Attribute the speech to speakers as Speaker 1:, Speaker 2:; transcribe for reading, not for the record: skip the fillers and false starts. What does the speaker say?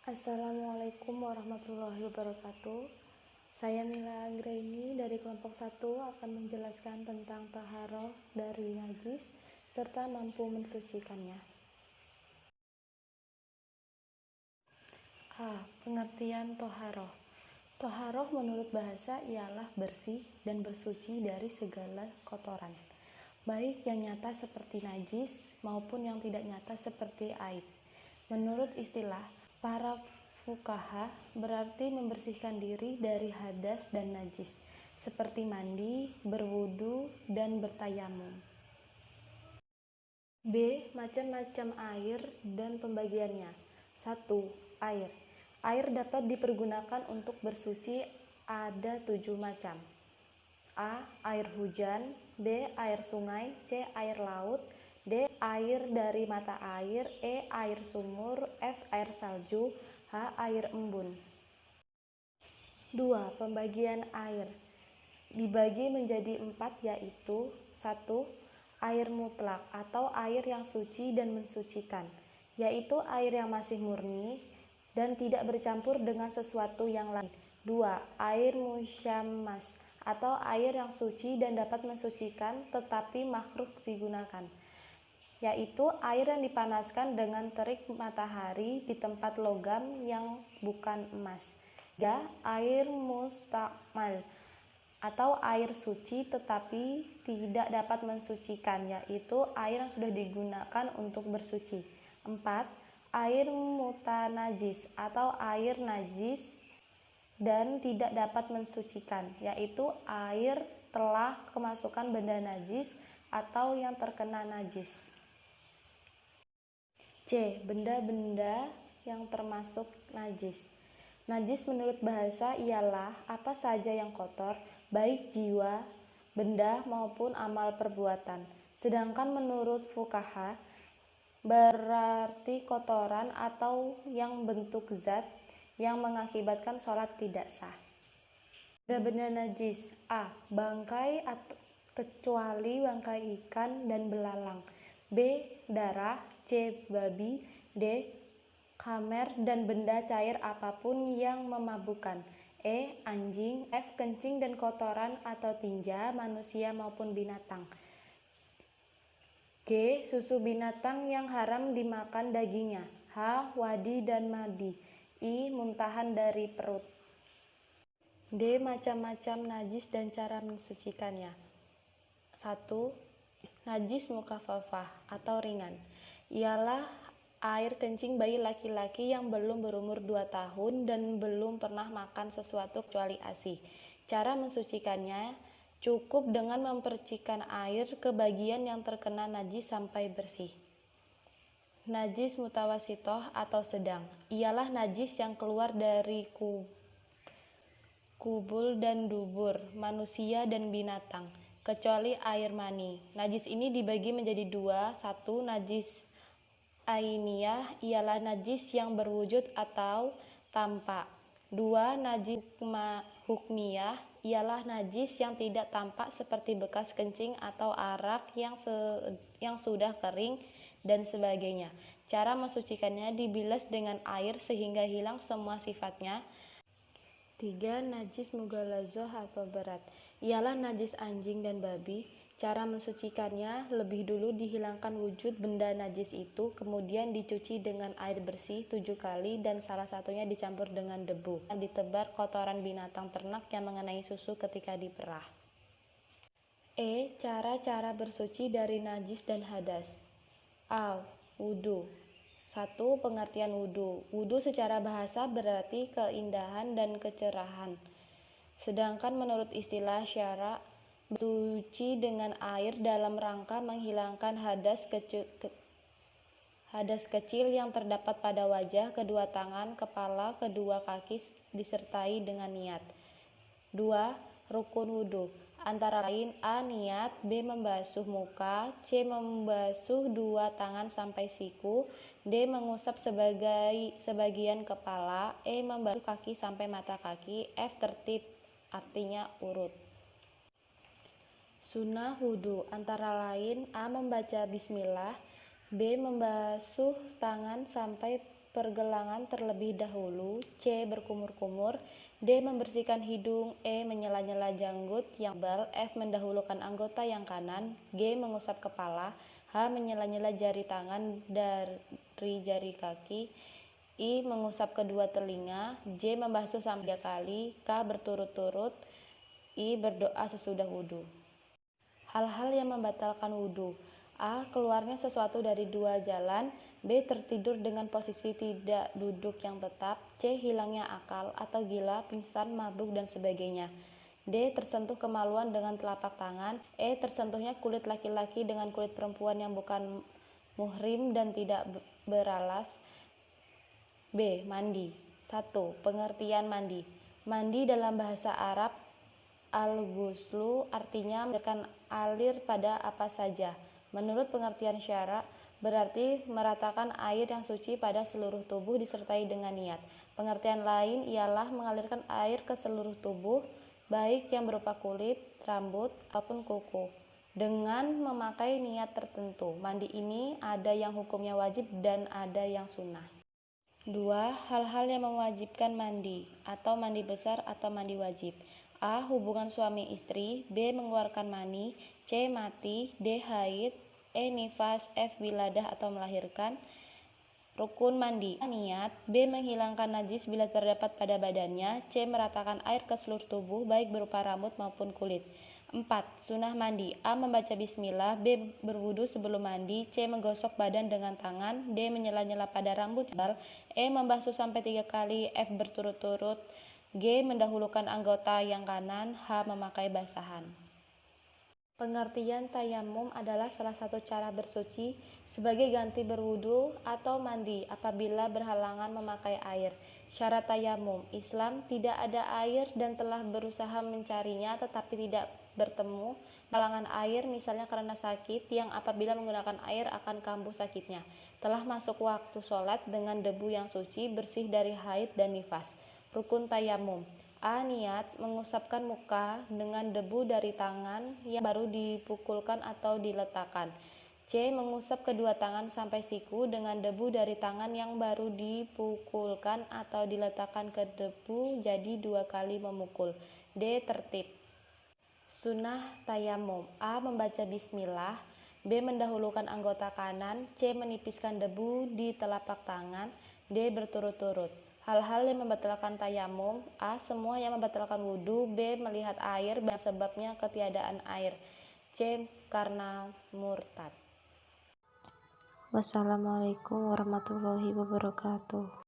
Speaker 1: Assalamualaikum warahmatullahi wabarakatuh. Saya Mila Anggraini dari kelompok 1 akan menjelaskan tentang taharoh dari najis serta mampu mensucikannya. A. Pengertian toharoh. Toharoh menurut bahasa ialah bersih dan bersuci dari segala kotoran, baik yang nyata seperti najis maupun yang tidak nyata seperti aib. Menurut istilah para fuqaha, berarti membersihkan diri dari hadas dan najis, seperti mandi, berwudu, dan bertayamum. B. Macam-macam air dan pembagiannya. 1. Air. Air dapat dipergunakan untuk bersuci ada 7 macam. A. Air hujan. B. Air sungai. C. Air laut. D. Air dari mata air. E. Air sumur. F. Air salju. H. Air embun. 2. Pembagian air dibagi menjadi 4, yaitu 1. Air mutlak atau air yang suci dan mensucikan, yaitu air yang masih murni dan tidak bercampur dengan sesuatu yang lain. 2. Air musyammas atau air yang suci dan dapat mensucikan tetapi makruh digunakan, yaitu air yang dipanaskan dengan terik matahari di tempat logam yang bukan emas. 3. Air mustakmal atau air suci tetapi tidak dapat mensucikan, yaitu air yang sudah digunakan untuk bersuci. 4. Air mutanajis atau air najis dan tidak dapat mensucikan, yaitu air telah kemasukan benda najis atau yang terkena najis. C. Benda-benda yang termasuk najis. Najis menurut bahasa ialah apa saja yang kotor, baik jiwa, benda maupun amal perbuatan. Sedangkan menurut fuqaha, berarti kotoran atau yang bentuk zat yang mengakibatkan sholat tidak sah. Benda-benda najis. A. Bangkai kecuali bangkai ikan dan belalang. B. Darah. C. Babi. D. Khamer dan benda cair apapun yang memabukkan. E. Anjing. F. Kencing dan kotoran atau tinja manusia maupun binatang. G. Susu binatang yang haram dimakan dagingnya. H. Wadi dan madi. I. Muntahan dari perut. D. Macam-macam najis dan cara mensucikannya. 1. Najis mukhafafah atau ringan, ialah air kencing bayi laki-laki yang belum berumur 2 tahun dan belum pernah makan sesuatu kecuali ASI. Cara mensucikannya cukup dengan mempercikan air ke bagian yang terkena najis sampai bersih. Najis mutawasitoh atau sedang, ialah najis yang keluar dari kubul dan dubur manusia dan binatang, kecuali air mani. Najis ini dibagi menjadi 2. 1. Najis ainiyah, ialah najis yang berwujud atau tampak. 2. Najis hukmiyah, ialah najis yang tidak tampak seperti bekas kencing atau arak yang sudah kering dan sebagainya. Cara mensucikannya dibilas dengan air sehingga hilang semua sifatnya. 3. Najis mughalazoh atau berat, ialah najis anjing dan babi. Cara mensucikannya lebih dulu dihilangkan wujud benda najis itu, kemudian dicuci dengan air bersih 7 kali dan salah satunya dicampur dengan debu. Ditebar kotoran binatang ternak yang mengenai susu ketika diperah. E. Cara-cara bersuci dari najis dan hadas. A. Wudu. 1. Pengertian wudu. Wudu secara bahasa berarti keindahan dan kecerahan. Sedangkan menurut istilah syara, bersuci dengan air dalam rangka menghilangkan hadas kecil yang terdapat pada wajah, kedua tangan, kepala, kedua kaki disertai dengan niat. 2. Rukun wudu, antara lain A. Niat, B. Membasuh muka, C. Membasuh 2 tangan sampai siku, D. Mengusap sebagian kepala, E. Membasuh kaki sampai mata kaki, F. Tertib, artinya urut. Sunnah wudu, antara lain A. Membaca bismillah, B. Membasuh tangan sampai pergelangan terlebih dahulu, C. Berkumur-kumur, D. Membersihkan hidung, E. Menyela-nyela janggut yang tebal, F. Mendahulukan anggota yang kanan, G. Mengusap kepala, H. Menyela-nyela jari tangan dari jari kaki, I. Mengusap kedua telinga, J. Membasuh sampai 3 kali, K. Berturut-turut, I. Berdoa sesudah wudhu. Hal-hal yang membatalkan wudhu: A. Keluarnya sesuatu dari dua jalan, B. Tertidur dengan posisi tidak duduk yang tetap, C. Hilangnya akal atau gila, pingsan, mabuk, dan sebagainya, D. Tersentuh kemaluan dengan telapak tangan, E. Tersentuhnya kulit laki-laki dengan kulit perempuan yang bukan muhrim dan tidak beralas, B. Mandi. 1. Pengertian mandi. Mandi dalam bahasa Arab al-ghuslu artinya mengalirkan alir pada apa saja. Menurut pengertian syara, berarti meratakan air yang suci pada seluruh tubuh disertai dengan niat. Pengertian lain ialah mengalirkan air ke seluruh tubuh, baik yang berupa kulit, rambut, ataupun kuku, dengan memakai niat tertentu. Mandi ini ada yang hukumnya wajib dan ada yang sunnah. 2. Hal-hal yang mewajibkan mandi atau mandi besar atau mandi wajib. A. Hubungan suami istri, B. Mengeluarkan mani, C. Mati, D. Haid, E. Nifas, F. Wiladah atau melahirkan. Rukun mandi: A. Niat, B. Menghilangkan najis bila terdapat pada badannya, C. Meratakan air ke seluruh tubuh baik berupa rambut maupun kulit. 4. Sunnah mandi: A. Membaca bismillah, B. Berwudu sebelum mandi, C. Menggosok badan dengan tangan, D. Menyela-nyela pada rambut tebal, E. Membasuh sampai 3 kali, F. Berturut-turut, G. Mendahulukan anggota yang kanan, H. Memakai basahan. Pengertian tayamum adalah salah satu cara bersuci sebagai ganti berwudu atau mandi apabila berhalangan memakai air. Syarat tayamum: Islam tidak ada air dan telah berusaha mencarinya tetapi tidak bertemu. Halangan air misalnya karena sakit yang apabila menggunakan air akan kambuh sakitnya. Telah masuk waktu sholat dengan debu yang suci, bersih dari haid dan nifas. Rukun tayamum: A. Niat, mengusapkan muka dengan debu dari tangan yang baru dipukulkan atau diletakkan. C. Mengusap kedua tangan sampai siku dengan debu dari tangan yang baru dipukulkan atau diletakkan ke debu, jadi 2 kali memukul. D. Tertib. Sunnah tayamum: A. Membaca bismillah, B. Mendahulukan anggota kanan, C. Menipiskan debu di telapak tangan, D. Berturut-turut. Hal-hal yang membatalkan tayamum: A. Semua yang membatalkan wudhu, B. Melihat air dan sebabnya ketiadaan air, C. Karena murtad.
Speaker 2: Wassalamualaikum warahmatullahi wabarakatuh.